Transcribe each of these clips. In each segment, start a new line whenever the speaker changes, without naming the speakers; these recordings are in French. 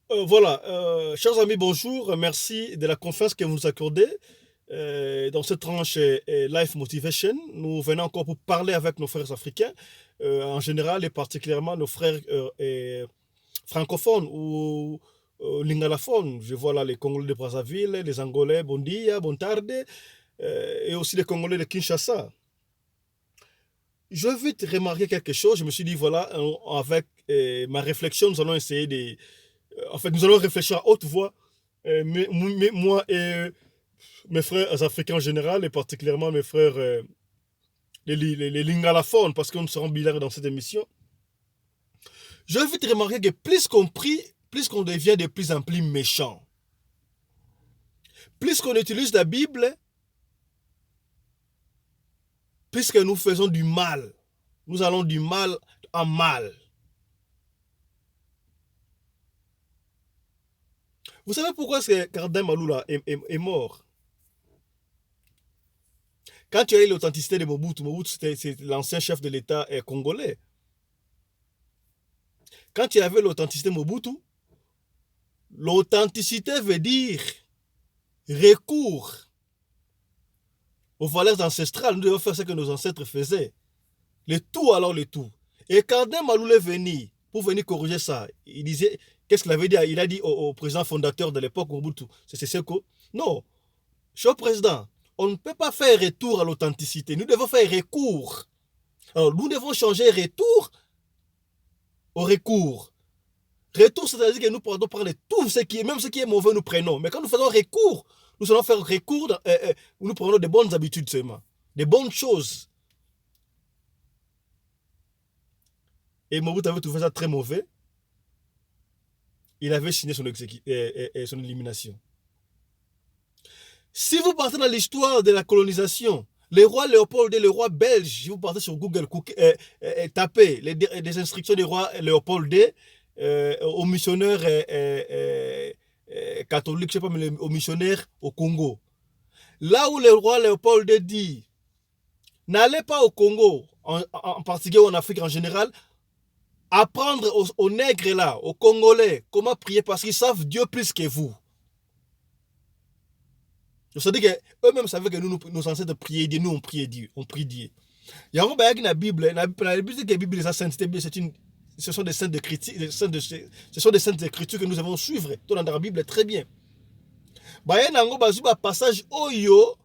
Voilà, chers amis, bonjour. Merci de la confiance que vous nous accordez. Dans cette tranche Life Motivation, nous venons encore pour parler avec nos frères africains, en général et particulièrement nos frères francophones ou lingalophones. Je vois là les Congolais de Brazzaville, les Angolais, bon dia, bon tarde, et aussi les Congolais de Kinshasa. Je veux te remarquer quelque chose. Je me suis dit, voilà, avec ma réflexion, nous allons essayer de. En fait, nous allons réfléchir à haute voix, moi et mes frères africains en général, et particulièrement mes frères les lingalophones, parce que nous serons bilingues dans cette émission. Je veux te remarquer que plus qu'on prie, plus qu'on devient de plus en plus méchant. Plus qu'on utilise la Bible, plus que nous faisons du mal. Nous allons du mal en mal. Vous savez pourquoi ce Cardin Maloula est mort? Quand tu as eu l'authenticité de Mobutu, Mobutu c'est l'ancien chef de l'État congolais. Quand tu avais l'authenticité de Mobutu, l'authenticité veut dire recours aux valeurs ancestrales. Nous devons faire ce que nos ancêtres faisaient. Le tout, alors le tout. Et Cardin Maloula est venu pour venir corriger ça. Il disait, qu'est-ce qu'il avait dit? Il a dit au président fondateur de l'époque, Mobutu, c'est Seko. Non, cher président, on ne peut pas faire retour à l'authenticité. Nous devons faire recours. Alors, nous devons changer retour au recours. Retour, c'est-à-dire que nous prenons parler tout ce qui est, même ce qui est mauvais, nous prenons. Mais quand nous faisons recours, nous allons faire recours, nous prenons de bonnes habitudes seulement, des bonnes choses. Et Mobutu avait trouvé ça très mauvais. Il avait signé son élimination. Si vous partez dans l'histoire de la colonisation, le roi Léopold II, le roi belge, si vous partez sur Google, tapez les instructions du roi Léopold II aux missionnaires catholiques, je sais pas, mais aux missionnaires au Congo. Là où le roi Léopold II dit, n'allez pas au Congo, en particulier ou en Afrique en général, apprendre aux nègres là, aux Congolais, comment prier parce qu'ils savent Dieu plus que vous. C'est-à-dire qu'eux-mêmes savaient que nous, nos ancêtres priaient Dieu, nous on priait Dieu, on prie Dieu. Il y a un la Bible, la Bible dit que la Bible est sainteté, ce sont des saintes écritures, ce sont des saintes écritures que nous devons suivre. Tout dans la Bible très bien. Bah y a un passage oyo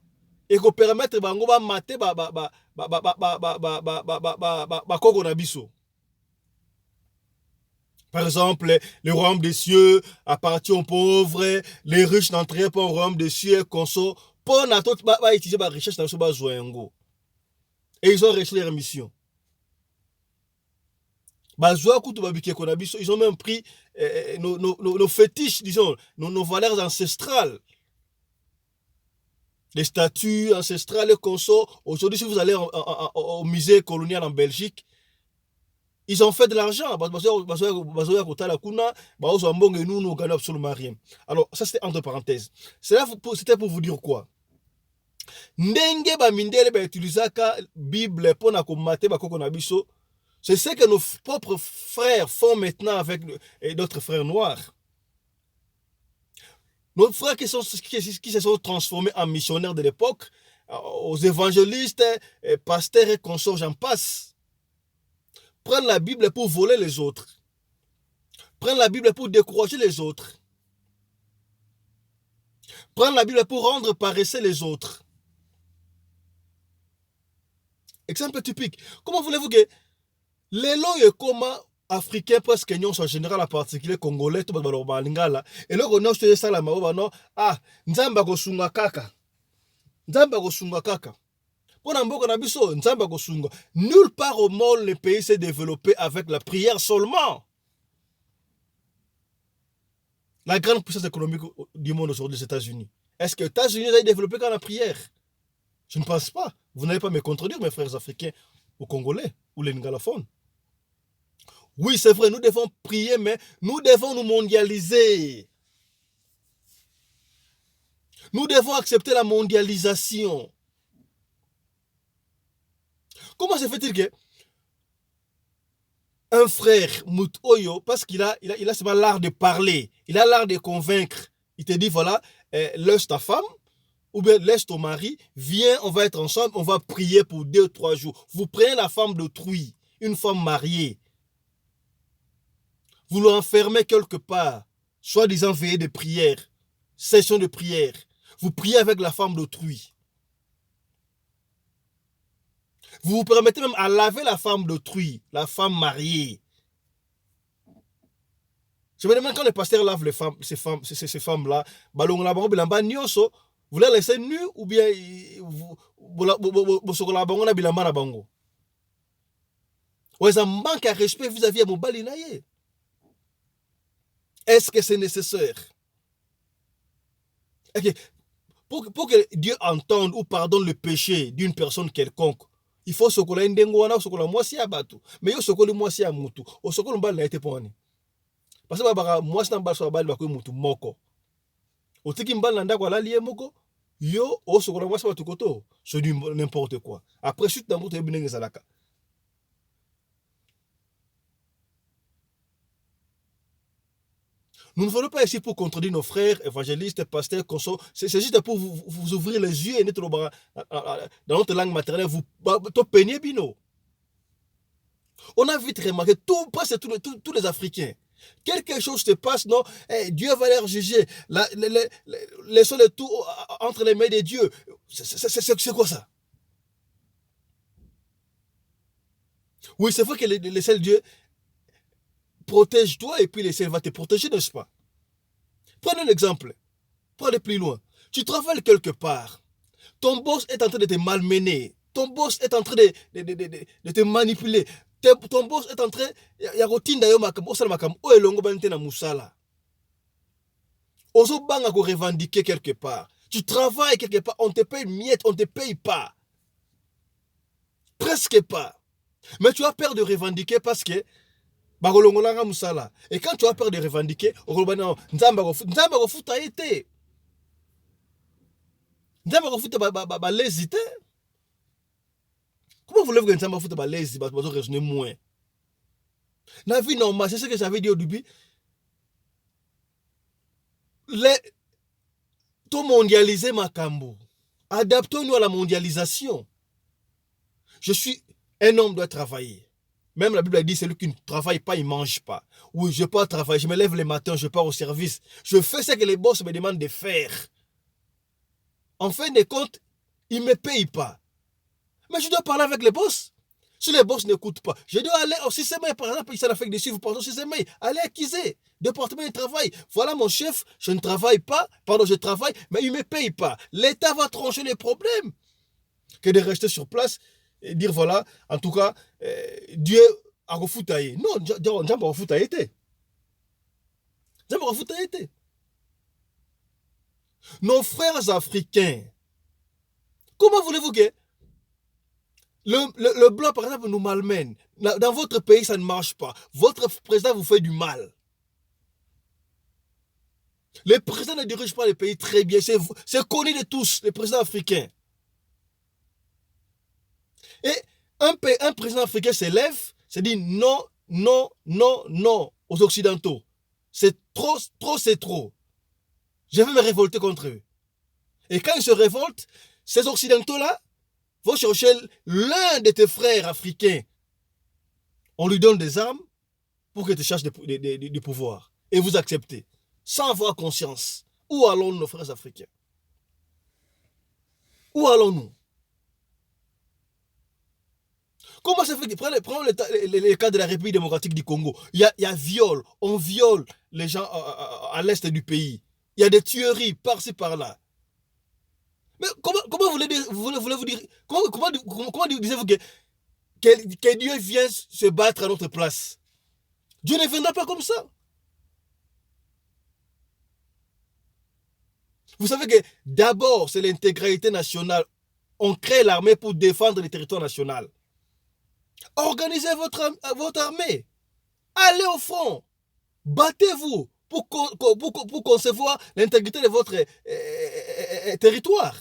et qu'on permettre bango ba mater ba koko na biso. Par exemple, le royaume des cieux appartient aux pauvres, les riches n'entrent pas au royaume des cieux, conso. Pour n'attendre pas utiliser la richesse dans ce bas joyengo. Et ils ont réussi leur mission. Ils ont même pris nos fétiches, disons, nos valeurs ancestrales. Les statues ancestrales, les consorts. Aujourd'hui, si vous allez au musée colonial en Belgique, ils ont fait de l'argent. Alors, ça c'était entre parenthèses. C'était pour vous dire quoi? Ndenge ba mindele ba utilisaka Bible pour na komate ba koko na biso. C'est ce que nos propres frères font maintenant avec d'autres frères noirs. Nos frères qui se sont transformés en missionnaires de l'époque, aux évangélistes, pasteurs et consorts, j'en passe, prennent la Bible pour voler les autres, prennent la Bible pour décourager les autres, prennent la Bible pour rendre paresser les autres. Exemple typique. Comment voulez-vous que les lois comme africains presque en général en particulier congolais tout le balingala et là on a acheté ça la maoba non ah nzamba kosunga kaka nzamba kosunga kaka pona mboka na biso nzamba kosunga nulle part au monde le pays s'est développé avec la prière seulement. La grande puissance économique du monde aujourd'hui les États-Unis, est-ce que les États-Unis ont développé quand la prière? Je ne pense pas. Vous n'allez pas me contredire mes frères africains ou congolais ou les ngalophones. Oui, c'est vrai, nous devons prier, mais nous devons nous mondialiser. Nous devons accepter la mondialisation. Comment se fait-il que un frère, Mutoyo, parce qu'il a seulement l'art de parler, il a l'art de convaincre. Il te dit, voilà, laisse ta femme, ou bien laisse ton mari, viens, on va être ensemble, on va prier pour 2 ou 3 jours. Vous prenez la femme d'autrui, une femme mariée, vous l'enfermez quelque part, soi-disant veillée de prière, session de prière. Vous priez avec la femme d'autrui. Vous vous permettez même à laver la femme d'autrui, la femme mariée. Je me demande quand les pasteurs lavent les femmes, ces femmes-là, vous les laissez nues ou bien ça manque à respect vis-à-vis de mon balinaye. Est-ce que c'est nécessaire? Okay. Pour que Dieu entende ou pardonne le péché d'une personne quelconque, il faut ce que l'on dengoana, ce que l'on moisi abatu. Mais yo ce que l'on moisi amutu, au ce que l'on balina été pour parce que moi c'est un bal sur bal bakwe mutu moko. Au tiki mbal nanda kwa la lié moko, yo au ce que l'on moisi abatu koto, c'est du n'importe quoi. Après suite dans votre binenge zalaka. Nous ne venons pas ici pour contredire nos frères, évangélistes, pasteurs, consorts. C'est juste pour vous ouvrir les yeux et dans notre langue maternelle, vous peignez bino. On a vite remarqué, presque tous les Africains. Quelque chose se passe, non? Hey, Dieu va les juger. Laissons le tout entre les mains de Dieu. C'est quoi ça? Oui, c'est vrai que le seul Dieu protège-toi et puis le ciel va te protéger, n'est-ce pas? Prenez un exemple. Pour aller plus loin. Tu travailles quelque part. Ton boss est en train de te malmener. Ton boss est en train de te manipuler. Ton boss est en train ya routine d'ailleurs osala makam o elongo banite na musala. Ozo banga ko revendiquer quelque part. Tu travailles quelque part, on te paye miette, on te paye pas. Presque pas. Mais tu as peur de revendiquer parce que bakolongolanga musala. Et quand tu as peur de revendiquer, okolobana nzamba ko futa été. Nzamba ko futa ba lésité. Comment voulez-vous que Nzamba foute balèze, parce que vous raisonnez moins? La vie normale, c'est ce que j'avais dit au début. Tout mondialiser Makambo. Adaptons-nous à la mondialisation. Je suis un homme doit travailler. Même la Bible a dit, celui qui ne travaille pas, il ne mange pas. Oui, je pars travailler, je me lève le matin, je pars au service. Je fais ce que les boss me demandent de faire. En fin de compte, ils ne me payent pas. Mais je dois parler avec les boss. Si les boss n'écoutent pas, je dois aller au CCMI, par exemple, ici à l'Afrique du Sud, vous partez au CCMI, allez à Kizé, département du travail. Voilà mon chef, je ne travaille pas, pardon, je travaille, mais il ne me paye pas. L'État va trancher les problèmes. Que de rester sur place et dire voilà, en tout cas, Dieu a refoutaillé. Non, Dieu a refoutaillé. Dieu a refoutaillé. Nos frères africains, comment voulez-vous que le blanc, par exemple, nous malmène? Dans votre pays, ça ne marche pas. Votre président vous fait du mal. Le président ne dirige pas le pays très bien. C'est connu de tous, les présidents africains. Et un président africain se lève, se dit non, non, non, non aux Occidentaux. C'est trop, c'est trop. Je vais me révolter contre eux. Et quand ils se révoltent, ces Occidentaux-là vont chercher l'un de tes frères africains. On lui donne des armes pour qu'il te cherche du pouvoir. Et vous acceptez, sans avoir conscience. Où allons-nous, nos frères africains? Où allons-nous? Comment ça fait que prenons le cas de la République démocratique du Congo. Il y a viol. On viole les gens à l'est du pays. Il y a des tueries par-ci, par-là. Mais comment voulez-vous dire, comment disiez-vous que Dieu vient se battre à notre place? Dieu ne viendra pas comme ça. Vous savez que d'abord, c'est l'intégralité nationale. On crée l'armée pour défendre le territoire national. Organisez votre armée. Allez au front. Battez-vous pour concevoir l'intégrité de votre territoire.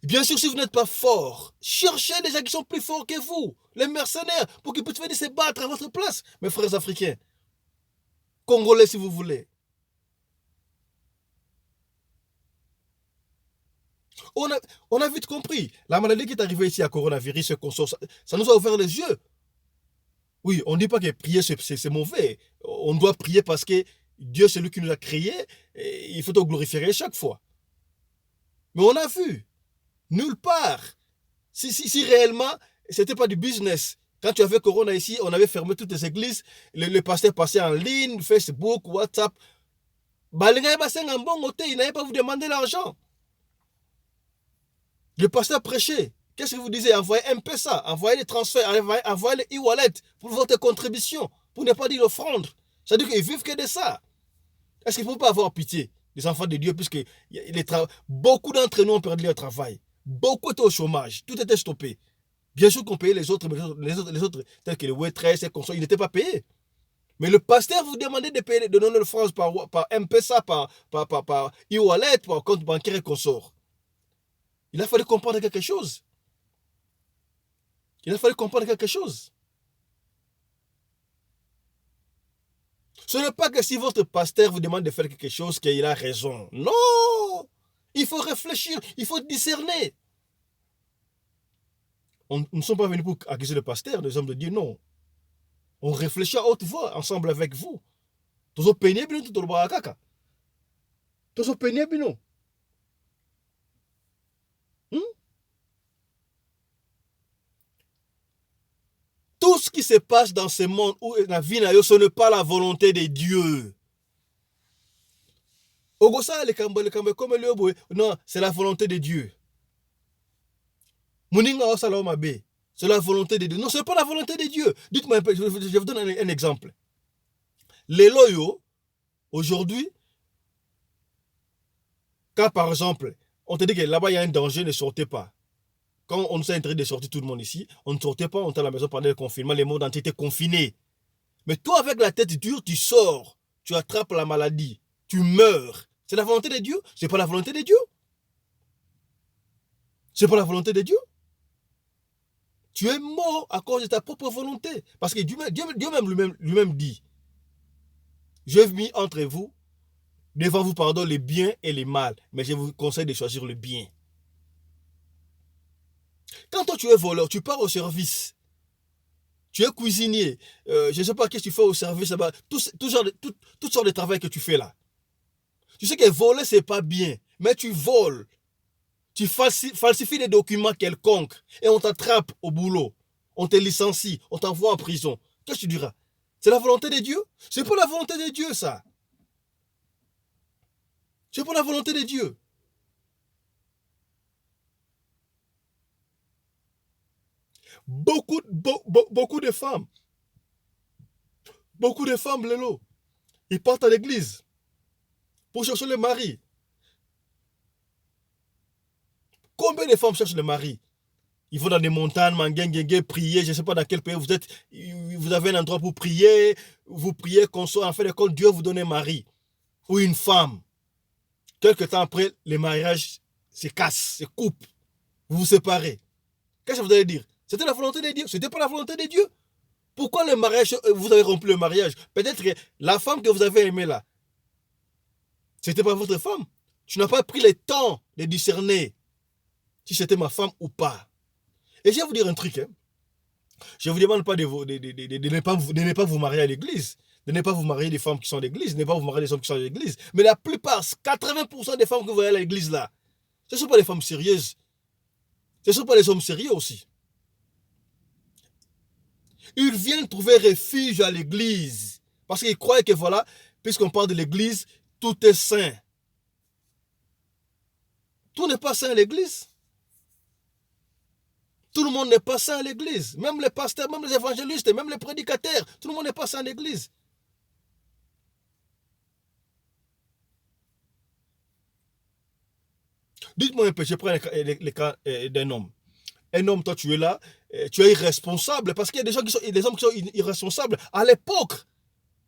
Bien sûr, si vous n'êtes pas fort, cherchez des gens qui sont plus forts que vous, les mercenaires, pour qu'ils puissent venir se battre à votre place, mes frères africains. Congolais, si vous voulez. On a vite compris. La maladie qui est arrivée ici à coronavirus, ça nous a ouvert les yeux. Oui, on ne dit pas que prier, c'est mauvais. On doit prier parce que Dieu, c'est lui qui nous a créés. Et il faut te glorifier chaque fois. Mais on a vu, nulle part. Si réellement, ce n'était pas du business. Quand tu avais Corona ici, on avait fermé toutes les églises. Le pasteur passait en ligne, Facebook, WhatsApp. Il n'avait pas vous demander l'argent. Le pasteur prêchait. Qu'est-ce que vous disiez? Envoyez M-Pesa, envoyez les transferts, envoyez les e-wallet pour votre contribution, pour ne pas dire l'offrande. C'est-à-dire qu'ils vivent que de ça. Est-ce qu'il ne faut pas avoir pitié des enfants de Dieu, puisque beaucoup d'entre nous ont perdu leur travail. Beaucoup étaient au chômage. Tout était stoppé. Bien sûr qu'on payait les autres, mais les autres tels que les waitress et consorts, ils n'étaient pas payés. Mais le pasteur vous demandait de payer, de donner le France par M-Pesa, par e-wallet, par compte bancaire et consorts. Il a fallu comprendre quelque chose. Il a fallu comprendre quelque chose. Ce n'est pas que si votre pasteur vous demande de faire quelque chose qu'il a raison. Non! Il faut réfléchir, il faut discerner. Nous ne sommes pas venus pour accuser le pasteur, les hommes de Dieu, non. On réfléchit à haute voix, ensemble avec vous. Tous au peigné, bien, tout au barakaka. Tous au peigné, bien. Tout ce qui se passe dans ce monde où la vie n'a ce n'est pas la volonté de Dieu. Non, c'est la volonté de Dieu. C'est la volonté de Dieu. Non, ce n'est pas la volonté de Dieu. Dites-moi un peu, je vous donne un exemple. Les loyaux, aujourd'hui, quand par exemple, on te dit que là-bas il y a un danger, ne sortez pas. Quand on nous a interdit de sortir tout le monde ici, on ne sortait pas, on était à la maison pendant le confinement, les mondes entiers étaient confinés. Mais toi, avec la tête dure, tu sors, tu attrapes la maladie, tu meurs. C'est la volonté de Dieu? C'est pas la volonté de Dieu? C'est pas la volonté de Dieu? Tu es mort à cause de ta propre volonté. Parce que Dieu même lui-même dit, je vais mis entre vous, devant vous, pardon, les biens et les mal, mais je vous conseille de choisir le bien. Quand toi tu es voleur, tu pars au service. Tu es cuisinier. Je ne sais pas qu'est-ce que tu fais au service. Toutes sortes de travail que tu fais là. Tu sais que voler, ce n'est pas bien. Mais tu voles. Tu falsifies des documents quelconques. Et on t'attrape au boulot. On te licencie. On t'envoie en prison. Qu'est-ce que tu diras? C'est la volonté de Dieu? C'est pas la volonté de Dieu, ça. C'est pas la volonté de Dieu. Beaucoup de femmes, Lélo, ils partent à l'église pour chercher le mari. Combien de femmes cherchent le mari? Ils vont dans des montagnes, prier, je ne sais pas dans quel pays vous êtes, vous avez un endroit pour prier, vous priez, consort, en fait de compte, Dieu vous donne un mari ou une femme. Quelque temps après, le mariage se casse, se coupe, vous vous séparez. Qu'est-ce que vous allez dire? C'était la volonté de Dieu? C'était pas la volonté de Dieu? Pourquoi le mariage, vous avez rompu le mariage? Peut-être que la femme que vous avez aimée là, c'était pas votre femme. Tu n'as pas pris le temps de discerner si c'était ma femme ou pas. Et je vais vous dire un truc. Je ne vous demande pas de ne pas vous marier à l'église, de ne pas vous marier des femmes qui sont à l'église, de ne pas vous marier des hommes qui sont à l'église. Mais la plupart, 80% des femmes que vous voyez à l'église là, ce ne sont pas des femmes sérieuses. Ce ne sont pas des hommes sérieux aussi. Ils viennent trouver refuge à l'église. Parce qu'ils croient que voilà, puisqu'on parle de l'église, tout est saint. Tout n'est pas saint à l'église. Tout le monde n'est pas saint à l'église. Même les pasteurs, même les évangélistes, même les prédicateurs, tout le monde n'est pas saint à l'église. Dites-moi un peu, je prends le cas d'un homme. Un homme, toi tu es là, tu es irresponsable, parce qu'il y a des hommes qui sont irresponsables. À l'époque,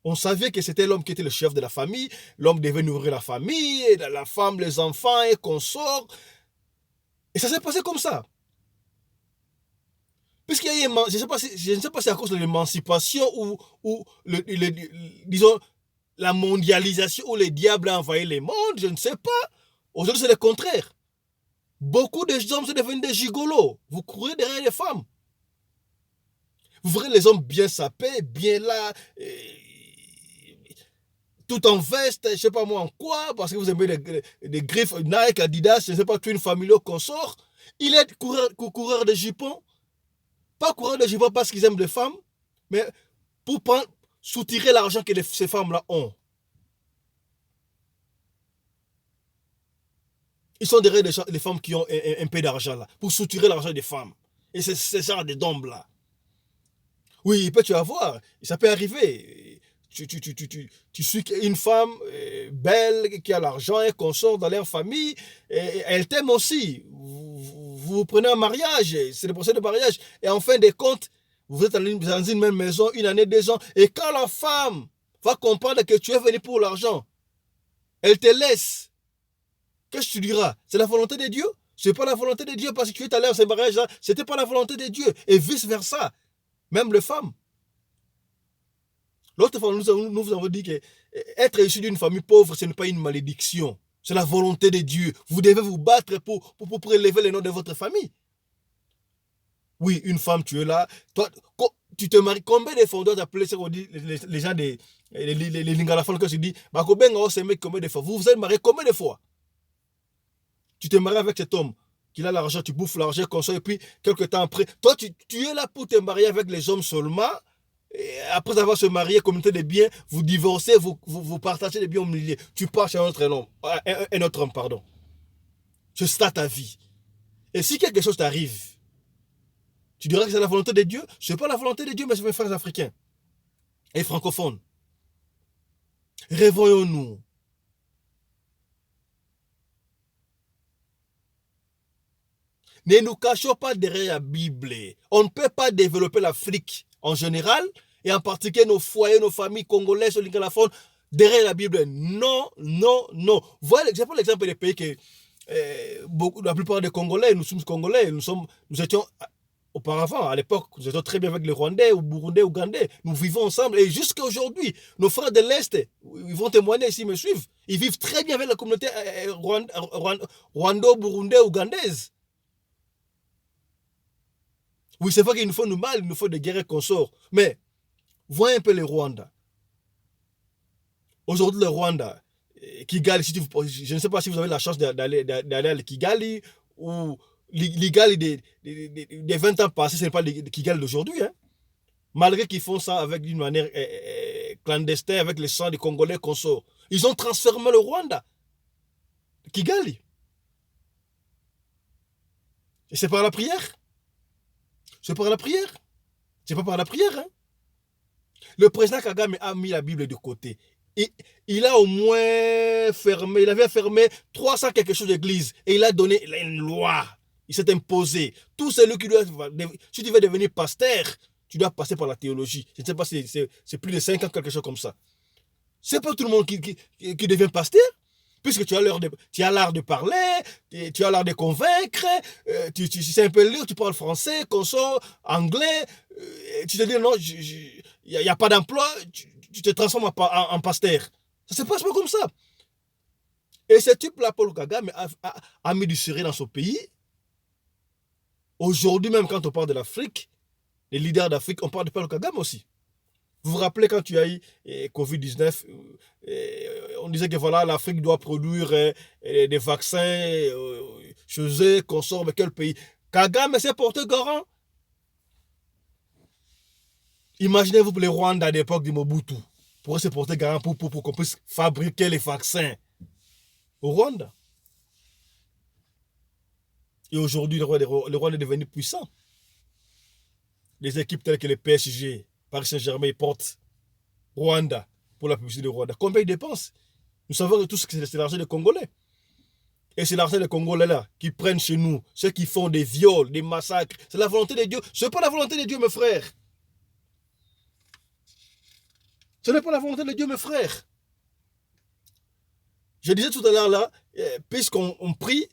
on savait que c'était l'homme qui était le chef de la famille, l'homme devait nourrir la famille, la femme, les enfants et consorts. Et ça s'est passé comme ça. Puisqu'il y a eu, je ne sais pas si c'est à cause de l'émancipation ou disons, la mondialisation où le diable a envahi le monde, je ne sais pas. Aujourd'hui, c'est le contraire. Beaucoup de hommes sont devenus des gigolos. Vous courez derrière les femmes. Vous verrez les hommes bien sapés, bien là, tout en veste, je ne sais pas moi en quoi, parce que vous aimez des griffes Nike, Adidas, je ne sais pas, Twin Family qu'on sort. Il est coureur de jupons. Pas coureur de jupons parce qu'ils aiment les femmes, mais pour soutirer l'argent que ces femmes-là ont. Ils sont derrière les femmes qui ont un peu d'argent là, pour soutirer l'argent des femmes. Et c'est ce genre de dômes là. Oui, tu vas voir, ça peut arriver. Tu suis une femme belle, qui a l'argent, et consort dans leur famille, et elle t'aime aussi. Vous prenez un mariage, c'est le procès de mariage, et en fin de compte, vous êtes dans une même maison, une année, 2 ans, et quand la femme va comprendre que tu es venu pour l'argent, elle te laisse. Qu'est-ce que tu diras? C'est la volonté de Dieu? C'est pas la volonté de Dieu parce que tu es allé à ce mariage-là, c'était pas la volonté de Dieu, et vice-versa. Même les femmes. L'autre fois, nous vous avons dit que être issu d'une famille pauvre, ce n'est pas une malédiction. C'est la volonté de Dieu. Vous devez vous battre pour prélever le nom de votre famille. Oui, une femme, tu es là. Toi, tu te maries. Combien de fois on doit t'appeler les gens des les lingalafons que je dis, combien de fois? Vous vous êtes marié combien de fois? Tu te maries avec cet homme qui a l'argent, tu bouffes l'argent comme ça, et puis quelques temps après, toi, tu es là pour te marier avec les hommes seulement. Et après avoir se marié, communauté de biens, vous divorcez, vous partagez les biens au milieu. Tu pars chez un autre homme, pardon. C'est ça ta vie. Et si quelque chose t'arrive, tu diras que c'est la volonté de Dieu. Ce n'est pas la volonté de Dieu, mais c'est mes frères africains et francophones. Réveillons-nous. Ne nous cachons pas derrière la Bible. On ne peut pas développer l'Afrique en général, et en particulier nos foyers, nos familles congolaises, sur l'ingalaphone, derrière la Bible. Non, non, non. Voilà, je prends l'exemple des pays que la plupart des Congolais, nous sommes Congolais, nous étions auparavant, à l'époque, nous étions très bien avec les Rwandais, ou Burundais, Ougandais. Nous vivons ensemble, et jusqu'à aujourd'hui, nos frères de l'Est, ils vont témoigner s'ils me suivent, ils vivent très bien avec la communauté rwando-burundais, ougandaise. Oui, c'est vrai qu'il nous faut nous mal, il nous faut des guerres consorts. Mais, voyez un peu le Rwanda. Aujourd'hui, le Rwanda, Kigali, je ne sais pas si vous avez la chance d'aller à Kigali, ou Kigali des 20 ans passés, ce n'est pas le Kigali d'aujourd'hui. Hein. Malgré qu'ils font ça avec d'une manière clandestine, avec le sang des Congolais consorts. Ils ont transformé le Rwanda. Kigali. Et c'est par la prière. C'est par la prière. C'est pas par la prière. Hein. Le président Kagame a mis la Bible de côté. Il a au moins fermé, il avait fermé 300 quelque chose d'églises. Et il a donné une loi. Il s'est imposé. Tout celui qui doit, si tu veux devenir pasteur, tu dois passer par la théologie. Je ne sais pas si c'est plus de 5 ans, quelque chose comme ça. C'est pas tout le monde qui devient pasteur. Puisque tu as l'art de parler, tu as l'art de convaincre, tu sais un peu lire, tu parles français, consort, anglais, tu te dis non, il n'y a pas d'emploi, tu te transformes en pasteur. Ça se passe pas comme ça. Et ce type-là, Paul Kagame, a mis du sérieux dans son pays. Aujourd'hui, même quand on parle de l'Afrique, les leaders d'Afrique, on parle de Paul Kagame aussi. Vous vous rappelez quand tu as eu Covid-19, on disait que voilà, l'Afrique doit produire des vaccins chez eux, consorts, mais quel pays? Kagame s'est porté garant. Imaginez-vous les Rwandais à l'époque de Mobutu pourraient se porter garant pour qu'on puisse fabriquer les vaccins au Rwanda. Et aujourd'hui, le Rwanda est devenu puissant. Les équipes telles que le PSG, Paris Saint-Germain, ils portent Rwanda pour la publicité de Rwanda. Combien ils dépensent? Nous savons que tout ce que c'est l'argent des Congolais. Et c'est l'argent des Congolais là qui prennent chez nous, ceux qui font des viols, des massacres. C'est la volonté de Dieu. Ce n'est pas la volonté de Dieu, mes frères. Ce n'est pas la volonté de Dieu, mes frères. Je disais tout à l'heure là, puisqu'on prie,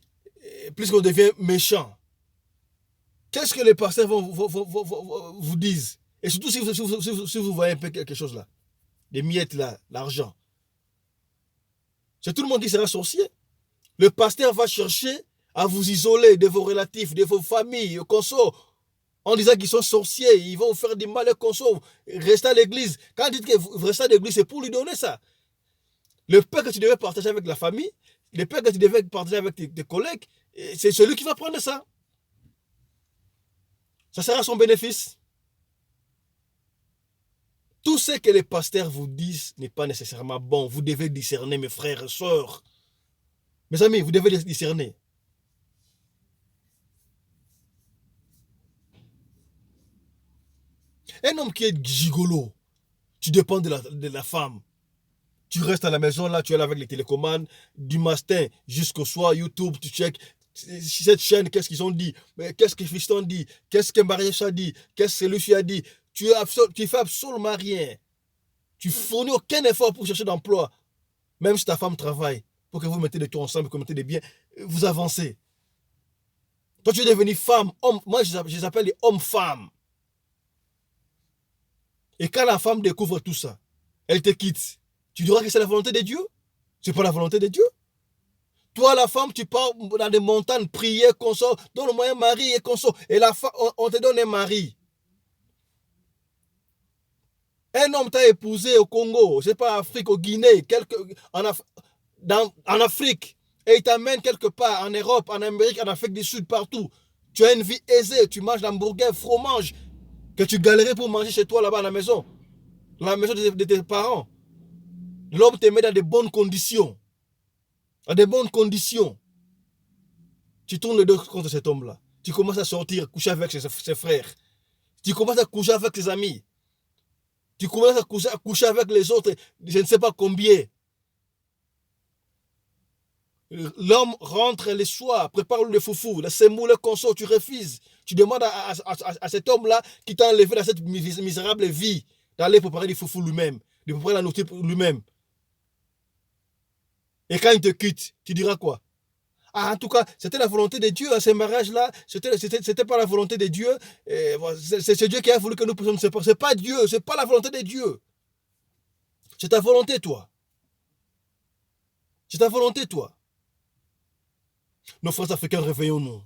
plus qu'on devient méchant. Qu'est-ce que les pasteurs vous disent? Et surtout si vous voyez un peu quelque chose là, des miettes là, l'argent. C'est tout le monde qui sera sorcier. Le pasteur va chercher à vous isoler de vos relatifs, de vos familles, consorts, en disant qu'ils sont sorciers, ils vont vous faire du mal, consorts. Restez à l'église. Quand il dit que vous restez à l'église, c'est pour lui donner ça. Le pain que tu devais partager avec la famille, le pain que tu devais partager avec tes collègues, c'est celui qui va prendre ça. Ça sera à son bénéfice. Tout ce que les pasteurs vous disent n'est pas nécessairement bon. Vous devez discerner, mes frères et sœurs. Mes amis, vous devez discerner. Un homme qui est gigolo, tu dépends de la femme. Tu restes à la maison, là, tu es là avec les télécommandes, du matin jusqu'au soir, YouTube, tu checkes cette chaîne, qu'est-ce qu'ils ont dit, qu'est-ce que Fiston dit, qu'est-ce que Mariécha dit, qu'est-ce que Lucie a dit. Tu fais absolument rien. Tu fournis aucun effort pour chercher d'emploi, même si ta femme travaille, pour que vous mettez des tours ensemble, que vous mettez des biens, vous avancez. Toi, tu es devenu femme, homme. Moi, je les appelle les hommes-femmes. Et quand la femme découvre tout ça, elle te quitte. Tu diras que c'est la volonté de Dieu? C'est pas la volonté de Dieu. Toi, la femme, tu pars dans des montagnes, prier, consort, donne-moi un mari et consort. Et la femme, on te donne un mari. Un homme t'a épousé au Congo, je sais pas, en Afrique, au Guinée, en Afrique, et il t'amène quelque part en Europe, en Amérique, en Afrique du Sud, partout. Tu as une vie aisée, tu manges l'hamburger, fromage, que tu galérais pour manger chez toi là-bas à la maison de tes parents. L'homme te met dans de bonnes conditions. Dans de bonnes conditions. Tu tournes le dos contre cet homme-là. Tu commences à sortir, coucher avec ses frères. Tu commences à coucher avec ses amis. Tu commences à coucher avec les autres, je ne sais pas combien. L'homme rentre le soir, prépare le foufou, le semou, le consort, tu refuses. Tu demandes à cet homme-là qui t'a enlevé dans cette misérable vie d'aller préparer du foufou lui-même, de préparer la nourriture lui-même. Et quand il te quitte, tu diras quoi? Ah, en tout cas, c'était la volonté de Dieu, hein, ces mariages-là, c'était pas la volonté de Dieu. C'est Dieu qui a voulu que nous puissions nous séparer. C'est pas Dieu, c'est pas la volonté de Dieu. C'est ta volonté, toi. C'est ta volonté, toi. Nos frères africains, réveillons-nous.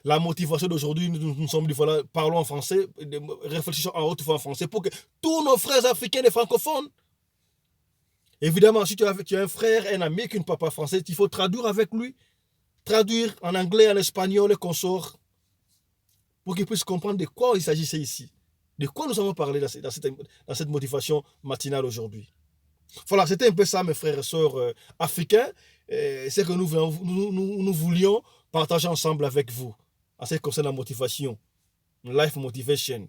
La motivation d'aujourd'hui, nous sommes du voilà, parlons en français, réfléchissons en haute voix en français pour que tous nos frères africains et francophones, évidemment, si tu as un frère, un ami qui ne parle pas français, il faut traduire avec lui, traduire en anglais, en espagnol, et consort, pour qu'il puisse comprendre de quoi il s'agissait ici, de quoi nous avons parlé dans cette motivation matinale aujourd'hui. Voilà, c'était un peu ça, mes frères et sœurs africains, c'est que nous voulions partager ensemble avec vous, en ce qui concerne la motivation, life motivation.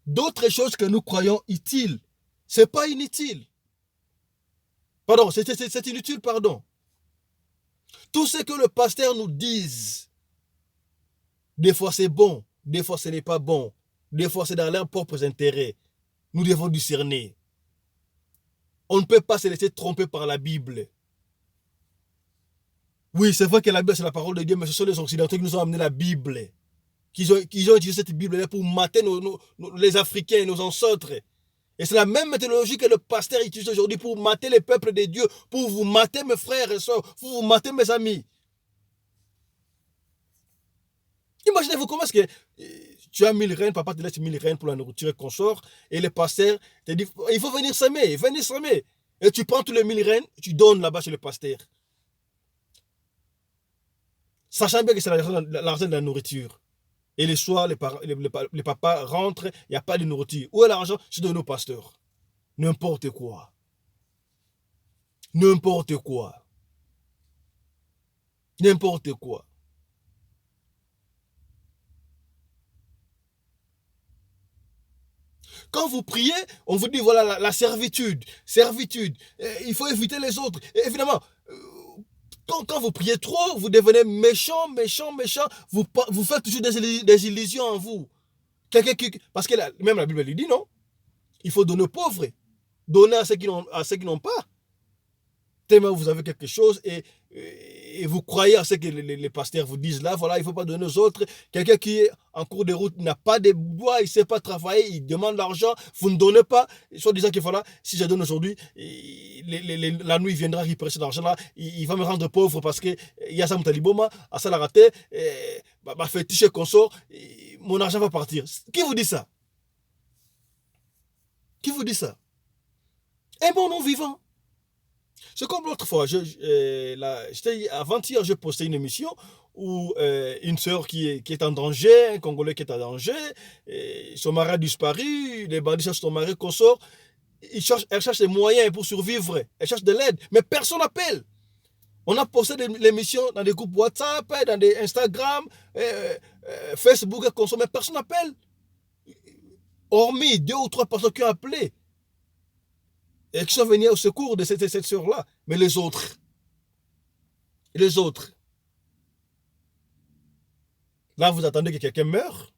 D'autres choses que nous croyons utiles, c'est pas inutile. Pardon, c'est inutile, pardon. Tout ce que le pasteur nous dise, des fois c'est bon, des fois ce n'est pas bon, des fois c'est dans leurs propres intérêts. Nous devons discerner. On ne peut pas se laisser tromper par la Bible. Oui, c'est vrai que la Bible c'est la parole de Dieu, mais ce sont les Occidentaux qui nous ont amené la Bible. Qui ont utilisé cette Bible pour mater les Africains, nos ancêtres. Et c'est la même méthodologie que le pasteur utilise aujourd'hui pour mater les peuples de Dieu, pour vous mater mes frères et sœurs, pour vous mater mes amis. Imaginez-vous comment est-ce que tu as 1000 reines, papa te laisse 1000 reines pour la nourriture et consort, et le pasteur te dit, il faut venir s'aimer. Et tu prends tous les 1000 reines, tu donnes là-bas chez le pasteur. Sachant bien que c'est l'argent de la nourriture. Et les soirs, les papas rentrent, il n'y a pas de nourriture. Où est l'argent? C'est donné au pasteur. N'importe quoi. N'importe quoi. N'importe quoi. Quand vous priez, on vous dit voilà la servitude. Servitude. Il faut éviter les autres. Et évidemment, quand vous priez trop, vous devenez méchant. Vous faites toujours des illusions en vous. Parce que même la Bible lui dit non. Il faut donner aux pauvres. Donnez à ceux qui n'ont pas. Tellement vous avez quelque chose et vous croyez à ce que les pasteurs vous disent là, voilà, il ne faut pas donner aux autres. Quelqu'un qui est en cours de route n'a pas de bois, il ne sait pas travailler, il demande l'argent, vous ne donnez pas, soit disant que voilà, si je donne aujourd'hui, la nuit il viendra récupérer cet argent-là, il va me rendre pauvre parce qu'il y a ça Moutaliboma, à ça la raté, ma fétiche consort, mon argent va partir. Qui vous dit ça? Qui vous dit ça? Un bon non-vivant. C'est comme l'autre fois, avant-hier, j'ai posté une émission où une sœur qui est en danger, un Congolais qui est en danger, son mari a disparu, les bandits cherchent son mari, consort, elle cherche des moyens pour survivre, elle cherche de l'aide, mais personne n'appelle. On a posté l'émission dans des groupes WhatsApp, dans des Instagram, Facebook, consort, mais personne n'appelle. Hormis 2 ou 3 personnes qui ont appelé. Et qui sont venus au secours de cette sœur-là. Mais les autres, là, vous attendez que quelqu'un meure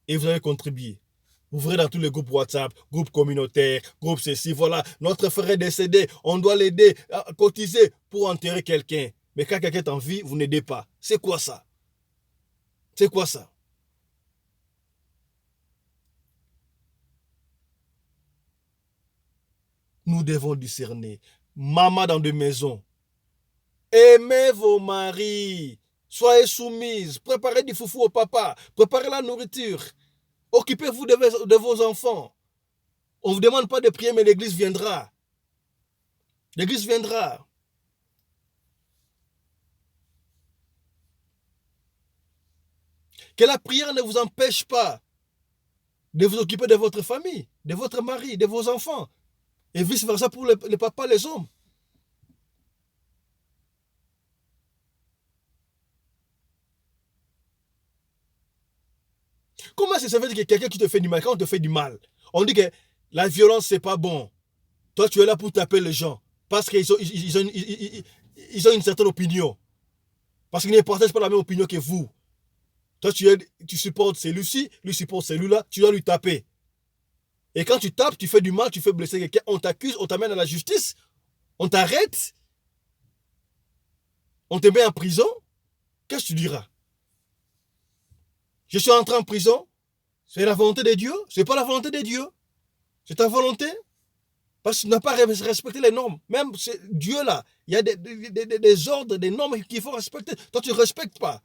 et vous avez contribué. Vous verrez dans tous les groupes WhatsApp, groupes communautaires, groupes ceci, voilà, notre frère est décédé, on doit l'aider à cotiser pour enterrer quelqu'un. Mais quand quelqu'un est en vie, vous n'aidez pas. C'est quoi ça? C'est quoi ça? Nous devons discerner. Maman dans des maisons. Aimez vos maris. Soyez soumises. Préparez du foufou au papa. Préparez la nourriture. Occupez-vous de vos enfants. On ne vous demande pas de prier, mais l'église viendra. L'église viendra. Que la prière ne vous empêche pas de vous occuper de votre famille, de votre mari, de vos enfants. Et vice-versa pour les papas, les hommes. Comment ça veut dire que quelqu'un qui te fait du mal, quand on te fait du mal, on dit que la violence, c'est pas bon. Toi, tu es là pour taper les gens. Parce qu'ils ont une certaine opinion. Parce qu'ils ne partagent pas la même opinion que vous. Toi, tu supportes celui-ci, lui supporte celui-là, tu dois lui taper. Et quand tu tapes, tu fais du mal, tu fais blesser quelqu'un, on t'accuse, on t'amène à la justice, on t'arrête, on te met en prison. Qu'est-ce que tu diras? Je suis entré en prison, c'est la volonté de Dieu, c'est pas la volonté de Dieu. C'est ta volonté. Parce que tu n'as pas respecté les normes. Même Dieu là, il y a des ordres, des normes qu'il faut respecter. Toi, tu ne respectes pas.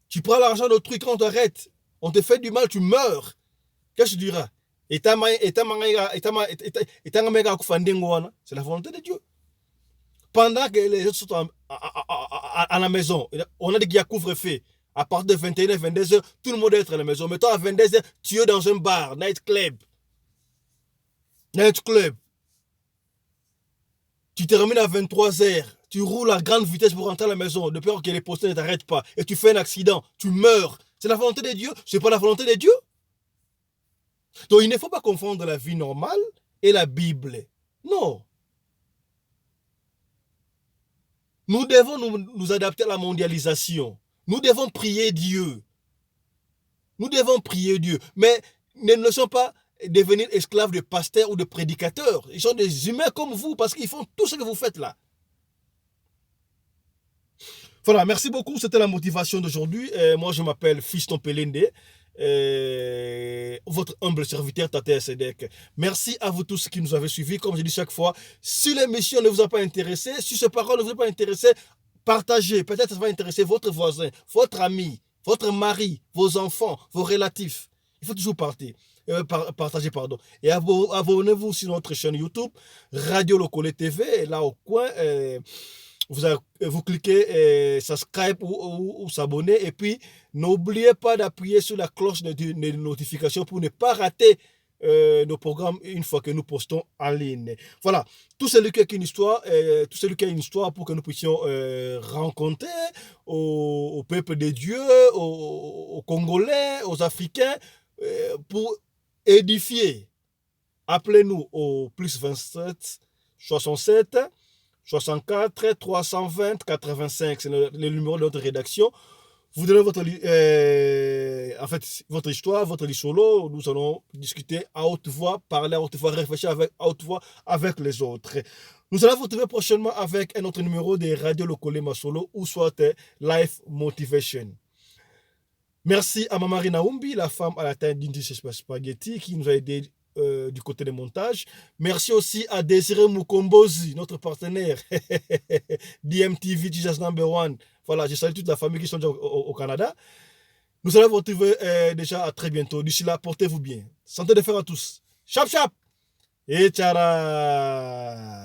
Tu prends l'argent d'autrui, quand on t'arrête, on te fait du mal, tu meurs. Qu'est-ce que tu diras? C'est la volonté de Dieu. Pendant que les autres sont à la maison, on a dit qu'il y a couvre-feu. À partir de 21h, 22h, tout le monde doit être à la maison. Mais toi, à 22h, tu es dans un bar, night club. Night club. Tu termines à 23h. Tu roules à grande vitesse pour rentrer à la maison, de peur que les posters ne t'arrêtent pas. Et tu fais un accident. Tu meurs. C'est la volonté de Dieu. C'est pas la volonté de Dieu. Donc il ne faut pas confondre la vie normale et la Bible. Non. Nous devons nous adapter à la mondialisation. Nous devons prier Dieu. Nous devons prier Dieu. Mais ne laissons pas devenir esclaves de pasteurs ou de prédicateurs. Ils sont des humains comme vous parce qu'ils font tout ce que vous faites là. Voilà, merci beaucoup. C'était la motivation d'aujourd'hui. Moi, je m'appelle Fiston Pelende. Votre humble serviteur Tate Sedek. Merci à vous tous qui nous avez suivis. Comme je dis chaque fois, si l'émission ne vous a pas intéressé, si ce parole ne vous a pas intéressé, partagez. Peut-être ça va intéresser votre voisin, votre ami, votre mari, vos enfants, vos relatifs. Il faut toujours partager. Pardon. Et abonnez-vous sur notre chaîne YouTube, Radio Lokole TV, là au coin. Vous cliquez subscribe ou s'abonner et puis n'oubliez pas d'appuyer sur la cloche de notification pour ne pas rater nos programmes une fois que nous postons en ligne. Voilà, tout celui qui a une histoire, pour que nous puissions rencontrer au peuple de Dieu, aux Congolais, aux Africains, pour édifier. Appelez-nous au plus 27 67 64 320 85. C'est le numéro de notre rédaction. Vous donnez en fait, votre histoire, votre solo. Nous allons discuter à haute voix, parler à haute voix, réfléchir à haute voix avec les autres. Nous allons vous retrouver prochainement avec un autre numéro de Radio Lokolema Solo ou soit Life Motivation. Merci à Mamari Naoumbi, la femme à la taille d'une spaghetti qui nous a aidé du côté des montages. Merci aussi à Désiré Mukombozi, notre partenaire, DMTV, Jesus Number One. Voilà, je salue toute la famille qui sont déjà au Canada. Nous allons vous retrouver déjà à très bientôt. D'ici là, portez-vous bien. Santé de fer à tous. Chap chap et tchara.